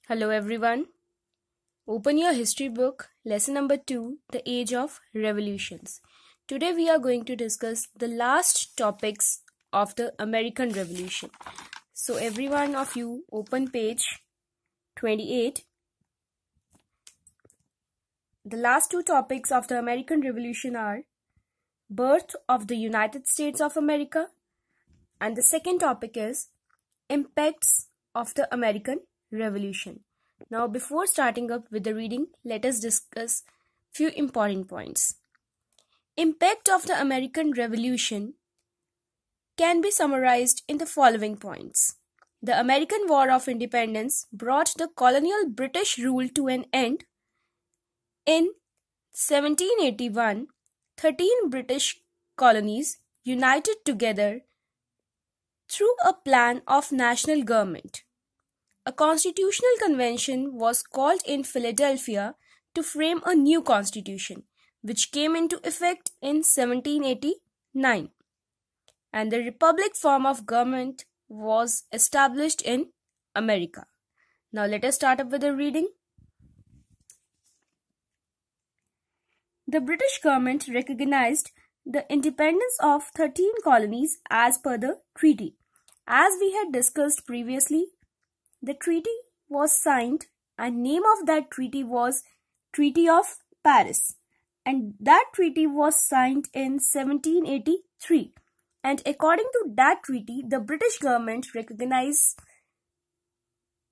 Hello everyone. Open your history book, lesson number 2, the age of revolutions. Today we are going to discuss the last topics of the American Revolution. So every one of you open page 28. The last two topics of the American Revolution are birth of the United States of America, and the second topic is impacts of the American Revolution. Now, before starting up with the reading, let us discuss few important points. Impact of the American Revolution can be summarized in the following points. The American War of Independence brought the colonial British rule to an end. In 1781, 13 British colonies united together through a plan of national government. A constitutional convention was called in Philadelphia to frame a new constitution, which came into effect in 1789, and the republic form of government was established in America. Now let us start up with the reading. The British government recognized the independence of 13 colonies as per the treaty. As we had discussed previously, the treaty was signed and name of that treaty was Treaty of Paris, and that treaty was signed in 1783, and according to that treaty the British government recognized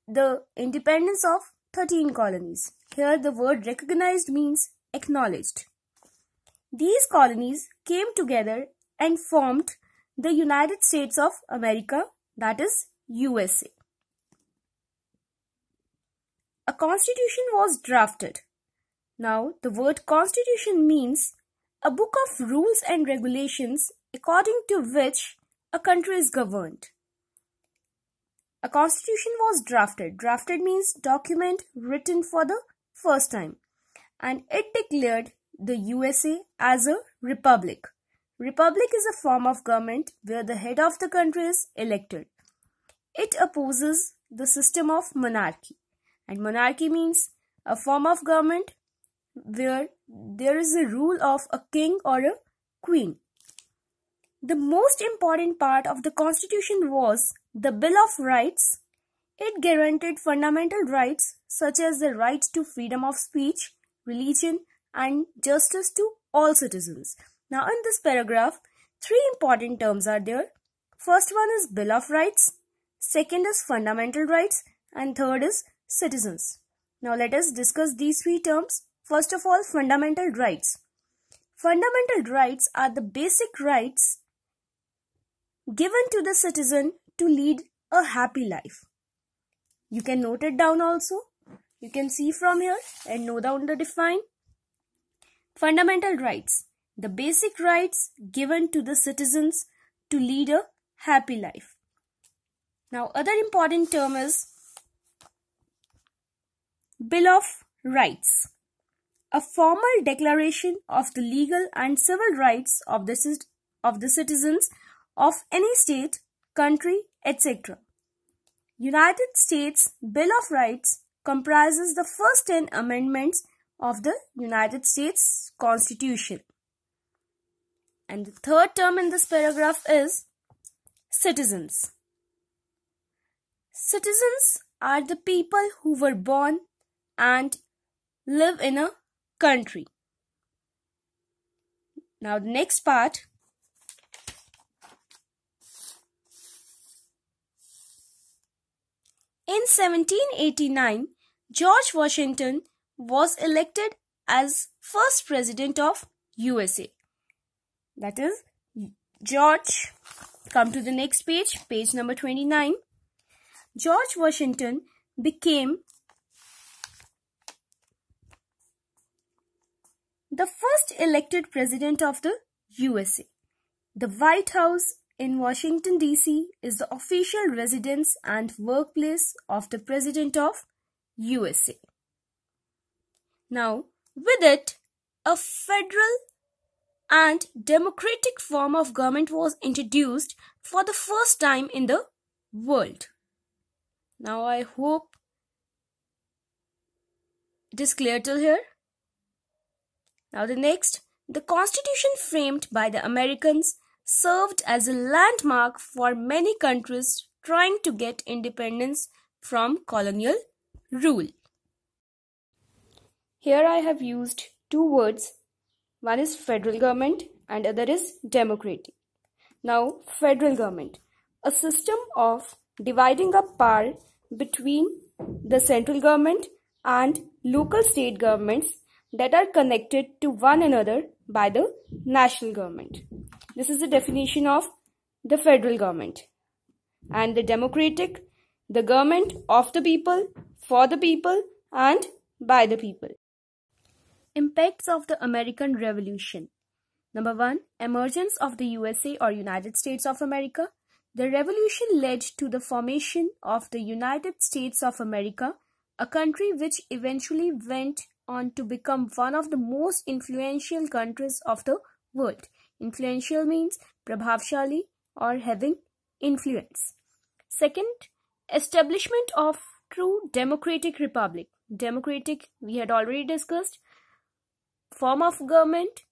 the independence of 13 colonies. Here the word recognized means acknowledged. These colonies came together and formed the United States of America, that is USA. A constitution was drafted. Now, the word constitution means a book of rules and regulations according to which a country is governed. A constitution was drafted. Drafted means document written for the first time, and it declared the USA as a republic. Republic is a form of government where the head of the country is elected. It opposes the system of monarchy. And monarchy means a form of government where there is a rule of a king or a queen. The most important part of the constitution was the Bill of Rights. It guaranteed fundamental rights such as the right to freedom of speech, religion, and justice to all citizens. Now in this paragraph, three important terms are there. First one is Bill of Rights, second is fundamental rights, and third is citizens. Now let us discuss these three terms. First of all, fundamental rights. Fundamental rights are the basic rights given to the citizen to lead a happy life. You can note it down also. You can see from here and note down the define. Fundamental rights, the basic rights given to the citizens to lead a happy life. Now other important term is Bill of Rights, a formal declaration of the legal and civil rights of the citizens of any state, country, etc. United States Bill of Rights comprises the first 10 amendments of the United States Constitution. And the third term in this paragraph is citizens. Citizens are the people who were born and live in a country. Now the next part. In 1789, George Washington was elected as first president of USA. That is George. Come to the next page, page number 29. George Washington became the first elected president of the USA. The White House in Washington, D.C. is the official residence and workplace of the President of USA. Now, with it, a federal and democratic form of government was introduced for the first time in the world. Now I hope It is clear till here? Now the next, the constitution framed by the Americans served as a landmark for many countries trying to get independence from colonial rule. Here I have used two words. One is federal government and other is democratic. Now, federal government, a system of dividing up power between the central government and local state governments that are connected to one another by the national government. This is the definition of the federal government. And the democratic, the government of the people, for the people, and by the people. Impacts of the American Revolution. Number 1. Emergence of the USA or United States of America. The revolution led to the formation of the United States of America, a country which eventually went on to become one of the most influential countries of the world. Influential means prabhavshali or having influence. Second, establishment of true democratic republic. Democratic, we had already discussed. Form of government,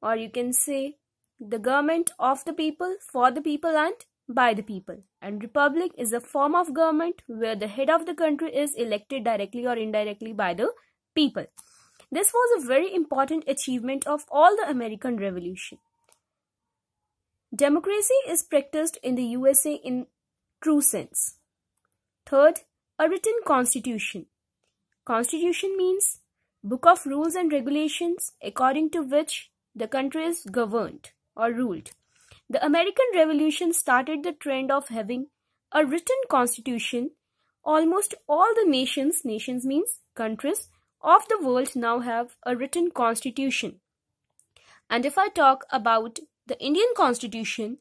or you can say the government of the people, for the people, and by the people. And republic is a form of government where the head of the country is elected directly or indirectly by the people. This was a very important achievement of all the American Revolution. Democracy is practiced in the USA in true sense. Third, a written constitution. Constitution means book of rules and regulations according to which the country is governed or ruled. The American Revolution started the trend of having a written constitution. Almost all the nations means countries of the world now have a written constitution. And if I talk about the Indian Constitution,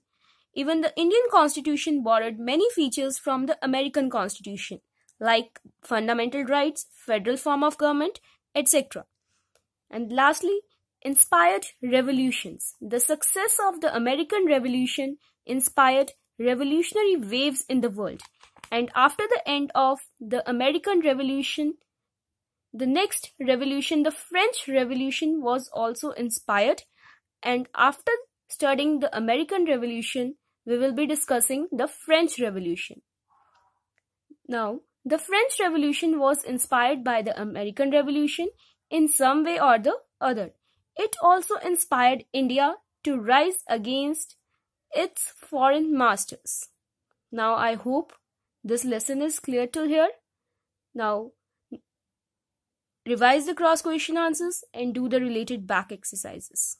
even the Indian Constitution borrowed many features from the American Constitution, like fundamental rights, federal form of government, etc. And lastly, inspired revolutions. The success of the American Revolution inspired revolutionary waves in the world. And after the end of the American Revolution, the next revolution, the French Revolution, was also inspired. And after studying the American Revolution, we will be discussing the French Revolution. Now, the French Revolution was inspired by the American Revolution in some way or the other. It also inspired India to rise against its foreign masters. Now, I hope this lesson is clear till here. Now, revise the cross question answers and do the related back exercises.